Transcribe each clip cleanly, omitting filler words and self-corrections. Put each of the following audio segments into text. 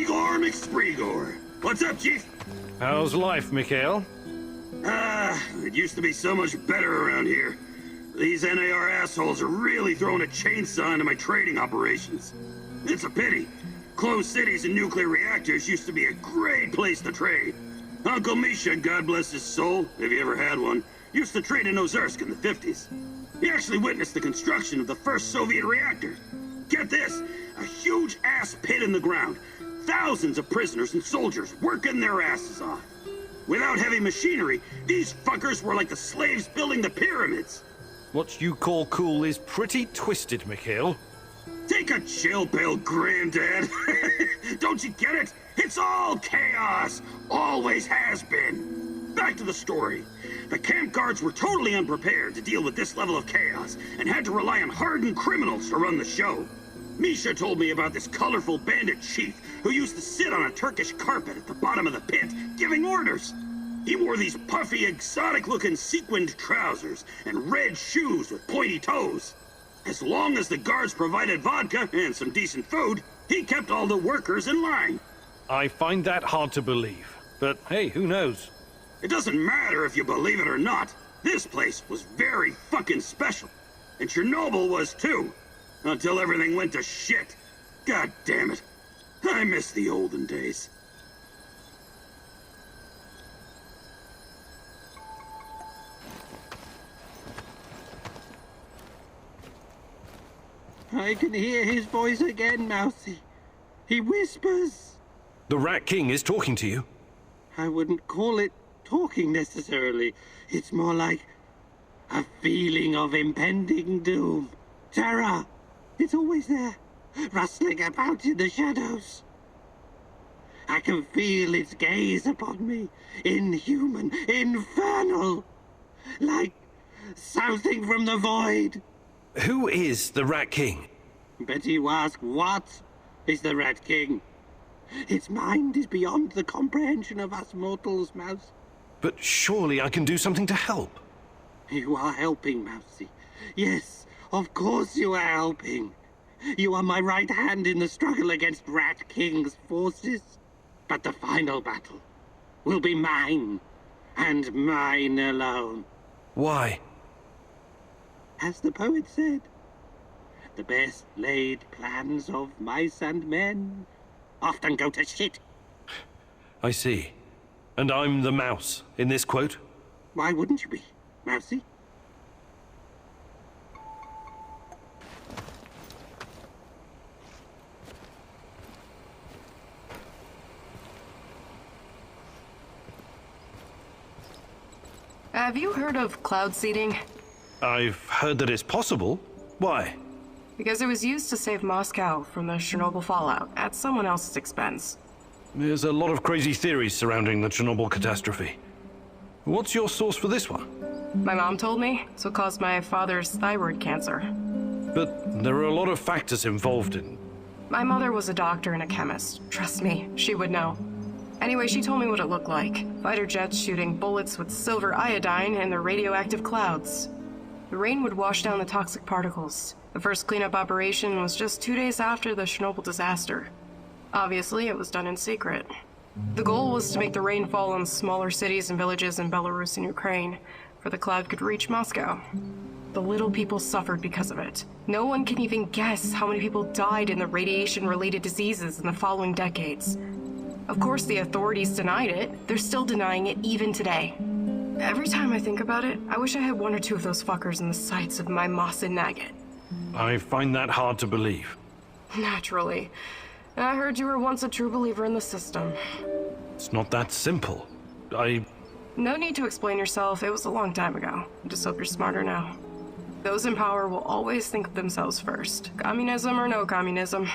Igor McSpreegor. What's up, Chief? How's life, Mikhail? It used to be so much better around here. These NAR assholes are really throwing a chainsaw into my trading operations. It's a pity. Closed cities and nuclear reactors used to be a great place to trade. Uncle Misha, God bless his soul, if he ever had one, used to trade in Ozersk in the 50s. He actually witnessed the construction of the first Soviet reactor. Get this, a huge ass pit in the ground. Thousands of prisoners and soldiers working their asses off. Without heavy machinery, these fuckers were like the slaves building the pyramids. What you call cool is pretty twisted, Mikhail. Take a chill pill, Granddad. Don't you get it? It's all chaos. Always has been. Back to the story. The camp guards were totally unprepared to deal with this level of chaos and had to rely on hardened criminals to run the show. Misha told me about this colorful bandit chief who used to sit on a Turkish carpet at the bottom of the pit, giving orders. He wore these puffy, exotic-looking sequined trousers and red shoes with pointy toes. As long as the guards provided vodka and some decent food, he kept all the workers in line. I find that hard to believe. But hey, who knows? It doesn't matter if you believe it or not. This place was very fucking special. And Chernobyl was too. Until everything went to shit. God damn it. I miss the olden days. I can hear his voice again, Mousy. He whispers. The Rat King is talking to you. I wouldn't call it talking necessarily. It's more like a feeling of impending doom. Terror. It's always there, rustling about in the shadows. I can feel its gaze upon me, inhuman, infernal, like something from the void. Who is the Rat King? Bet you ask, what is the Rat King? Its mind is beyond the comprehension of us mortals, Mouse. But surely I can do something to help. You are helping, Mousy. Yes, of course you are helping. You are my right hand in the struggle against Rat King's forces. But the final battle will be mine, and mine alone. Why? As the poet said, the best laid plans of mice and men often go to shit. I see. And I'm the mouse in this quote? Why wouldn't you be, Mousy? Have you heard of cloud seeding? I've heard that it's possible. Why? Because it was used to save Moscow from the Chernobyl fallout at someone else's expense. There's a lot of crazy theories surrounding the Chernobyl catastrophe. What's your source for this one? My mom told me, so it caused my father's thyroid cancer. But there are a lot of factors involved in... My mother was a doctor and a chemist. Trust me, she would know. Anyway, she told me what it looked like. Fighter jets shooting bullets with silver iodine and the radioactive clouds. The rain would wash down the toxic particles. The first cleanup operation was just 2 days after the Chernobyl disaster. Obviously, it was done in secret. The goal was to make the rain fall on smaller cities and villages in Belarus and Ukraine, for the cloud could reach Moscow. The little people suffered because of it. No one can even guess how many people died in the radiation-related diseases in the following decades. Of course, the authorities denied it. They're still denying it even today. Every time I think about it, I wish I had 1 or 2 of those fuckers in the sights of my Moss and Nugget. I find that hard to believe. Naturally. I heard you were once a true believer in the system. It's not that simple. No need to explain yourself. It was a long time ago. I just hope you're smarter now. Those in power will always think of themselves first. Communism or no communism.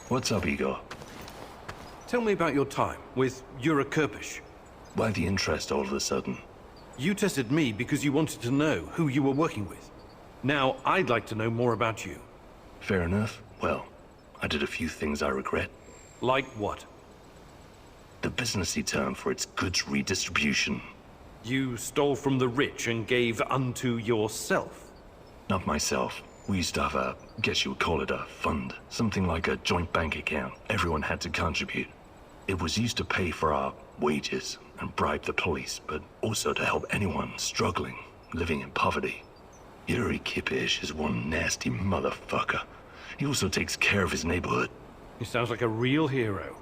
What's up, Igor? Tell me about your time with Yura Kirpish. Why the interest all of a sudden? You tested me because you wanted to know who you were working with. Now, I'd like to know more about you. Fair enough. Well, I did a few things I regret. Like what? The business he turned for its goods redistribution. You stole from the rich and gave unto yourself. Not myself. We used to have a, guess you would call it a fund. Something like a joint bank account. Everyone had to contribute. It was used to pay for our wages and bribe the police, but also to help anyone struggling, living in poverty. Yuri Kipish is one nasty motherfucker. He also takes care of his neighborhood. He sounds like a real hero.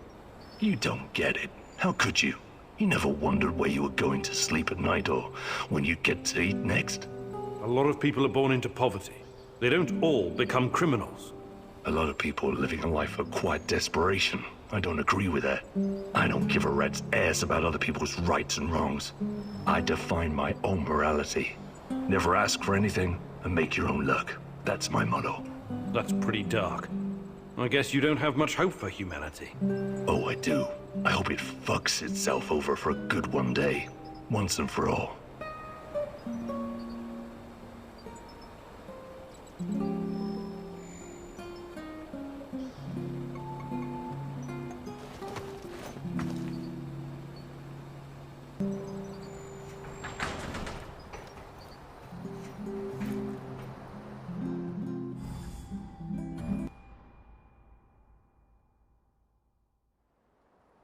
You don't get it. How could you? You never wondered where you were going to sleep at night or when you'd get to eat next? A lot of people are born into poverty. They don't all become criminals. A lot of people are living a life of quiet desperation. I don't agree with that. I don't give a rat's ass about other people's rights and wrongs. I define my own morality. Never ask for anything and make your own luck. That's my motto. That's pretty dark. I guess you don't have much hope for humanity. Oh, I do. I hope it fucks itself over for good one day. Once and for all.